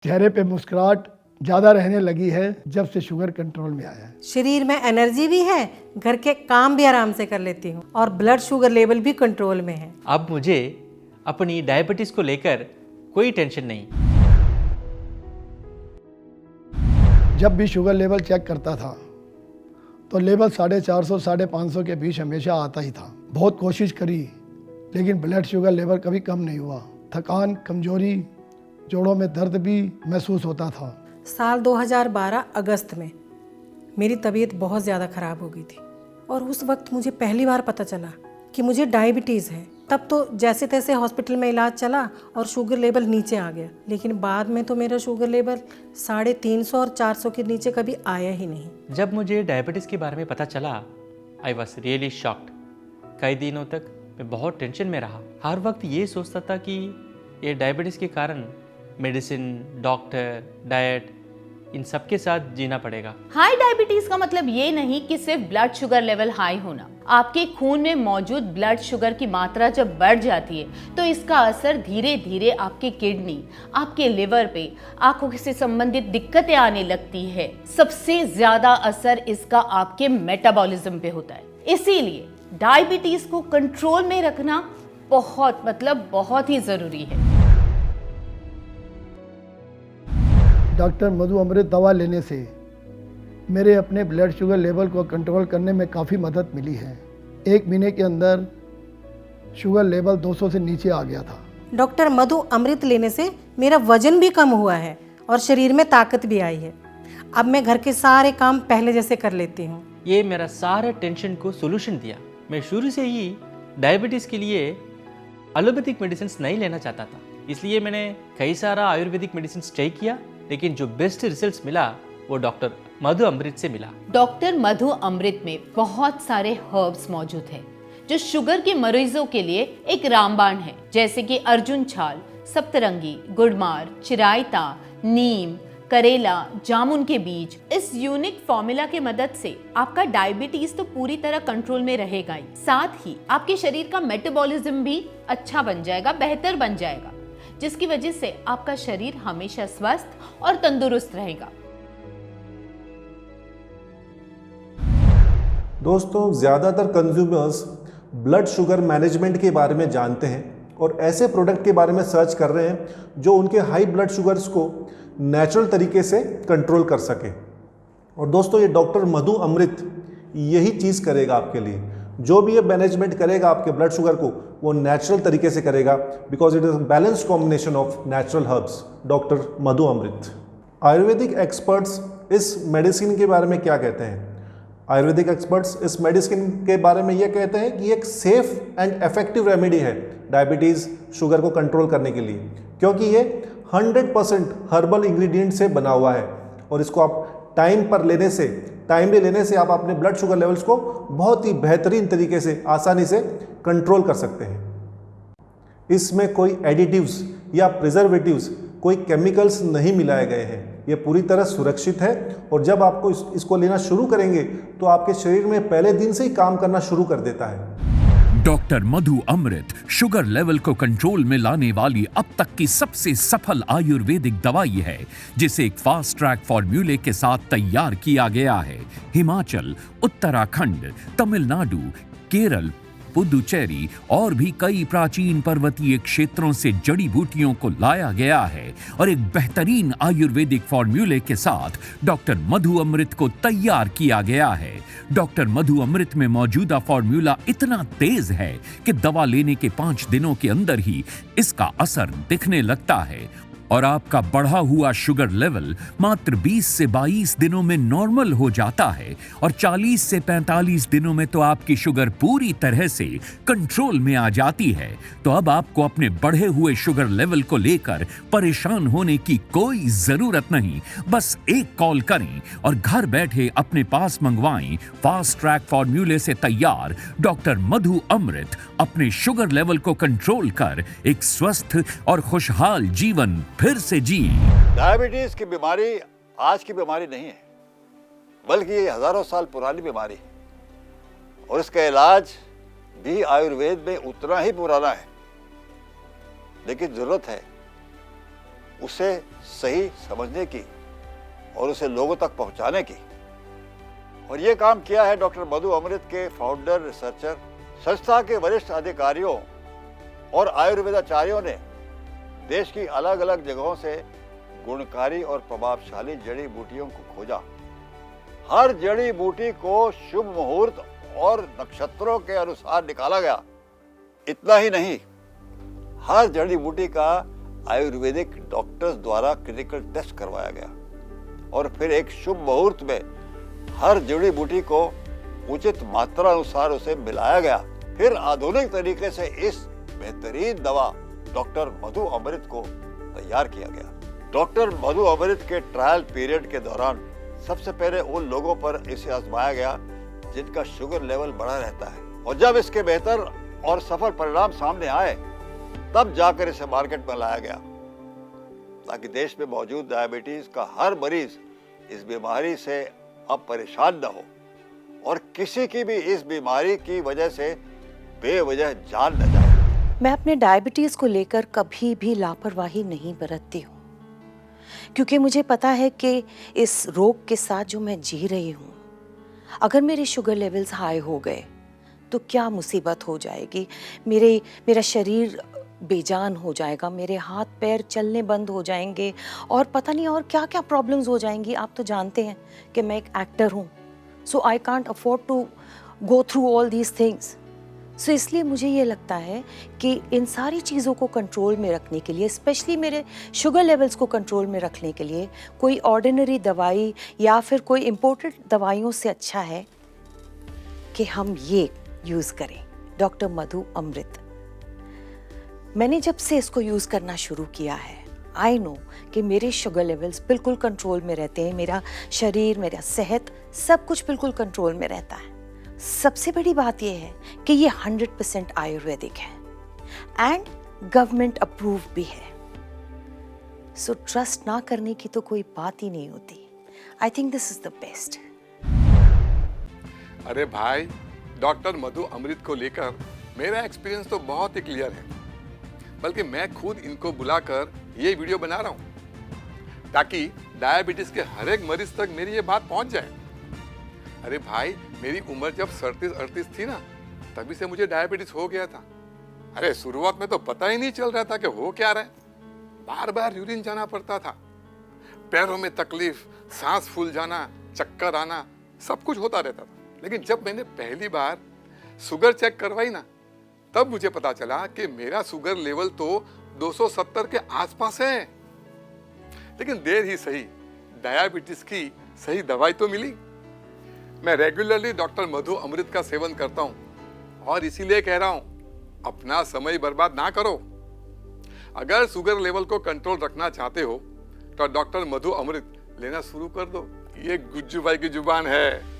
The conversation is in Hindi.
चेहरे पे मुस्कुराहट ज़्यादा रहने लगी है जब से शुगर कंट्रोल में आया है। शरीर में एनर्जी भी है, घर के काम भी आराम से कर लेती हूँ और ब्लड शुगर लेवल भी कंट्रोल में है। अब मुझे अपनी डायबिटीज को लेकर कोई टेंशन नहीं। जब भी शुगर लेवल चेक करता था तो लेवल 450 550 के बीच हमेशा आता ही था। बहुत कोशिश करी लेकिन ब्लड शुगर लेवल कभी कम नहीं हुआ। थकान, कमजोरी, जोड़ों में दर्द भी महसूस होता था। साल 2012 अगस्त में मेरी तबीयत बहुत ज़्यादा ख़राब हो गई थी और उस वक्त मुझे पहली बार पता चला कि मुझे डायबिटीज़ है। तब तो जैसे तैसे हॉस्पिटल में इलाज चला और शुगर लेवल नीचे आ गया, लेकिन बाद में तो मेरा शुगर लेवल 350 और 400 के नीचे कभी आया ही नहीं। जब मुझे डायबिटीज़ के बारे में पता चला, आई वॉज रियली शॉक्ड। कई दिनों तक मैं बहुत टेंशन में रहा। हर वक्त ये सोचता था कि ये डायबिटीज़ के कारण मेडिसिन, डॉक्टर, डाइट, इन सब के साथ जीना पड़ेगा। हाई डायबिटीज का मतलब ये नहीं कि सिर्फ ब्लड शुगर लेवल हाई होना। आपके खून में मौजूद ब्लड शुगर की मात्रा जब बढ़ जाती है तो इसका असर धीरे धीरे आपके किडनी, आपके लिवर पे, आंखों से संबंधित दिक्कतें आने लगती है। सबसे ज्यादा असर इसका आपके मेटाबॉलिज्म पे होता है। इसीलिए डायबिटीज को कंट्रोल में रखना बहुत ही जरूरी है। डॉक्टर मधु अमृत दवा लेने से मेरे अपने ब्लड शुगर लेवल को कंट्रोल करने में काफ़ी मदद मिली है। 1 महीने के अंदर शुगर लेवल 200 से नीचे आ गया था। डॉक्टर मधु अमृत लेने से मेरा वजन भी कम हुआ है और शरीर में ताकत भी आई है। अब मैं घर के सारे काम पहले जैसे कर लेती हूँ। ये मेरा सारे टेंशन को सोल्यूशन दिया। मैं शुरू से ही डायबिटीज़ के लिए एलोपैथिक मेडिसिन नहीं लेना चाहता था, इसलिए मैंने कई सारा आयुर्वेदिक मेडिसिन ट्राई किया, लेकिन जो बेस्ट रिजल्ट्स मिला वो डॉक्टर मधु अमृत से मिला। डॉक्टर मधु अमृत में बहुत सारे हर्ब्स मौजूद हैं जो शुगर के मरीजों के लिए एक रामबाण है, जैसे कि अर्जुन छाल, सप्तरंगी, गुड़मार, चिरायता, नीम, करेला, जामुन के बीज। इस यूनिक फॉर्मूला के मदद से आपका डायबिटीज तो पूरी तरह कंट्रोल में रहेगा ही, साथ ही आपके शरीर का मेटाबॉलिज्म भी अच्छा बन जाएगा, बेहतर बन जाएगा, जिसकी वजह से आपका शरीर हमेशा स्वस्थ और तंदुरुस्त रहेगा। दोस्तों, ज़्यादातर कंज्यूमर्स ब्लड शुगर मैनेजमेंट के बारे में जानते हैं और ऐसे प्रोडक्ट के बारे में सर्च कर रहे हैं जो उनके हाई ब्लड शुगर्स को नेचुरल तरीके से कंट्रोल कर सके। और दोस्तों, ये डॉक्टर मधु अमृत यही चीज़ करेगा आपके लिए। जो भी ये मैनेजमेंट करेगा आपके ब्लड शुगर को, वो नेचुरल तरीके से करेगा, because it is a balanced combination of natural herbs. Doctor Madhu Amrit. Ayurvedic experts इस मेडिसिन के बारे में क्या कहते हैं? आयुर्वेदिक एक्सपर्ट्स इस मेडिसिन के बारे में ये कहते हैं कि एक सेफ एंड इफेक्टिव रेमेडी है डायबिटीज़, शुगर को कंट्रोल करने के लिए, क्योंकि ये 100% हर्बल इंग्रेडिएंट से बना हुआ है और इसको आप टाइमली लेने से आप अपने ब्लड शुगर लेवल्स को बहुत ही बेहतरीन तरीके से, आसानी से कंट्रोल कर सकते हैं। इसमें कोई एडिटिव्स या प्रिजर्वेटिव्स, कोई केमिकल्स नहीं मिलाए गए हैं। ये पूरी तरह सुरक्षित है और जब आपको इसको लेना शुरू करेंगे तो आपके शरीर में पहले दिन से ही काम करना शुरू कर देता है। डॉक्टर मधु अमृत शुगर लेवल को कंट्रोल में लाने वाली अब तक की सबसे सफल आयुर्वेदिक दवाई है, जिसे एक फास्ट ट्रैक फॉर्मूले के साथ तैयार किया गया है। हिमाचल, उत्तराखंड, तमिलनाडु, केरल, पुदुचेरी और भी कई प्राचीन पर्वतीय क्षेत्रों से जड़ी बूटियों को लाया गया है और एक बेहतरीन आयुर्वेदिक फॉर्मूले के साथ डॉक्टर मधु अमृत को तैयार किया गया है। डॉक्टर मधु अमृत में मौजूदा फॉर्मूला इतना तेज है कि दवा लेने के 5 दिनों के अंदर ही इसका असर दिखने लगता है और आपका बढ़ा हुआ शुगर लेवल मात्र 20 से 22 दिनों में नॉर्मल हो जाता है और 40 से 45 दिनों में तो आपकी शुगर पूरी तरह से कंट्रोल में आ जाती है। तो अब आपको अपने बढ़े हुए शुगर लेवल को लेकर परेशान होने की कोई जरूरत नहीं। बस एक कॉल करें और घर बैठे अपने पास मंगवाएं फास्ट ट्रैक फॉर्मूले से तैयार डॉक्टर मधु अमृत। अपने शुगर लेवल को कंट्रोल कर एक स्वस्थ और खुशहाल जीवन फिर से जी। डायबिटीज की बीमारी आज की बीमारी नहीं है, बल्कि ये हजारों साल पुरानी बीमारी है और इसका इलाज भी आयुर्वेद में उतना ही पुराना है। लेकिन जरूरत है उसे सही समझने की और उसे लोगों तक पहुंचाने की। और ये काम किया है डॉक्टर मधु अमृत के फाउंडर, रिसर्चर, संस्था के वरिष्ठ अधिकारियों और आयुर्वेदाचार्यों ने देश की अलग अलग जगहों से गुणकारी और प्रभावशाली जड़ी बूटियों को खोजा। हर जड़ी बूटी को शुभ मुहूर्त और नक्षत्रों के अनुसार निकाला गया। इतना ही नहीं, हर जड़ी बूटी का आयुर्वेदिक डॉक्टर्स द्वारा क्लिनिकल टेस्ट करवाया गया और फिर एक शुभ मुहूर्त में हर जड़ी बूटी को उचित मात्रा अनुसार उसे मिलाया गया। फिर आधुनिक तरीके से इस बेहतरीन दवा डॉक्टर मधु अमृत को तैयार किया गया। डॉक्टर मधु अमृत के ट्रायल पीरियड के दौरान सबसे पहले उन लोगों पर इसे आजमाया गया जिनका शुगर लेवल बढ़ा रहता है, और जब इसके बेहतर और सफल परिणाम सामने आए तब जाकर इसे मार्केट में लाया गया, ताकि देश में मौजूद डायबिटीज का हर मरीज इस बीमारी से अब परेशान न हो और किसी की भी इस बीमारी की वजह से बेवजह जान न जाए। मैं अपने डायबिटीज़ को लेकर कभी भी लापरवाही नहीं बरतती हूँ, क्योंकि मुझे पता है कि इस रोग के साथ जो मैं जी रही हूँ, अगर मेरे शुगर लेवल्स हाई हो गए तो क्या मुसीबत हो जाएगी। मेरा शरीर बेजान हो जाएगा, मेरे हाथ पैर चलने बंद हो जाएंगे और पता नहीं और क्या क्या प्रॉब्लम्स हो जाएंगी। आप तो जानते हैं कि मैं एक एक्टर हूँ, so I can't afford to go through all these things. So इसलिए मुझे ये लगता है कि इन सारी चीज़ों को कंट्रोल में रखने के लिए, स्पेशली मेरे शुगर लेवल्स को कंट्रोल में रखने के लिए, कोई ऑर्डिनरी दवाई या फिर कोई इम्पोर्टेड दवाइयों से अच्छा है कि हम ये यूज़ करें, डॉक्टर मधु अमृत। मैंने जब से इसको यूज़ करना शुरू किया है, आई नो कि मेरे शुगर लेवल्स बिल्कुल कंट्रोल में रहते हैं, मेरा शरीर, मेरा सेहत, सब कुछ बिल्कुल कंट्रोल में रहता है। सबसे बड़ी बात यह है कि ये 100% आयुर्वेदिक है एंड गवर्नमेंट अप्रूव भी है। सो ट्रस्ट ना करने की तो कोई बात ही नहीं होती। I think this is the best. अरे भाई, डॉक्टर मधु अमृत को लेकर मेरा एक्सपीरियंस तो बहुत ही क्लियर है, बल्कि मैं खुद इनको बुलाकर ये वीडियो बना रहा हूँ ताकि डायबिटीज के हर एक मरीज तक मेरी ये बात पहुंच जाए। अरे भाई, मेरी उम्र जब 37-38 थी ना, तभी से मुझे डायबिटीज हो गया था। अरे शुरुआत में तो पता ही नहीं चल रहा था कि हो क्या रहा है, बार बार यूरिन जाना पड़ता था, पैरों में तकलीफ, सांस फूल जाना, चक्कर आना, सब कुछ होता रहता था। लेकिन जब मैंने पहली बार शुगर चेक करवाई ना, तब मुझे पता चला कि मेरा शुगर लेवल तो 270 के आसपास है। लेकिन देर ही सही, डायबिटीज की सही दवाई तो मिली। मैं रेगुलरली डॉक्टर मधु अमृत का सेवन करता हूं और इसीलिए कह रहा हूं, अपना समय बर्बाद ना करो। अगर शुगर लेवल को कंट्रोल रखना चाहते हो तो डॉक्टर मधु अमृत लेना शुरू कर दो। ये गुज्जू भाई की जुबान है।